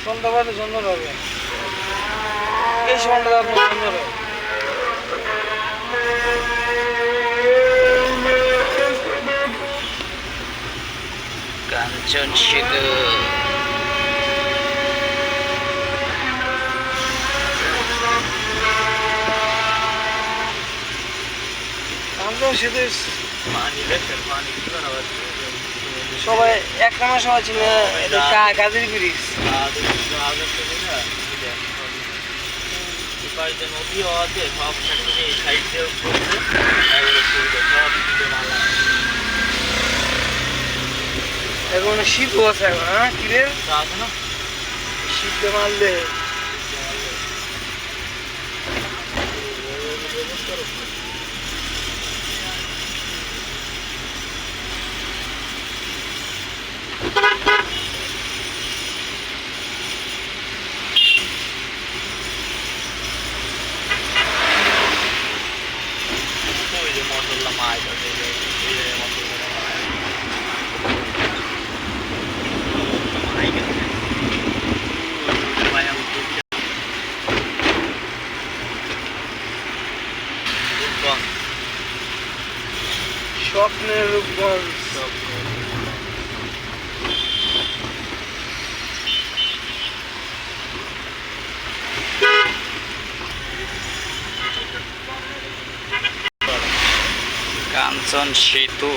সন্ধ্যাবাদে সুন্দর হবে, এই সন্ধ্যা আপনার সুন্দর হবে। কাঞ্চন সেতু সবাই এক নামে সবাই ছিল গাজীর ব্রিজ। নদী হওয়াতে সব সাইড দিয়ে এখন শীতও আছে এখন, হ্যাঁ কিরে আছে না শীতে মারলে মশলা মাছ আছে স্বপ্নের রূপগঞ্জ। কাঞ্চন সেতু।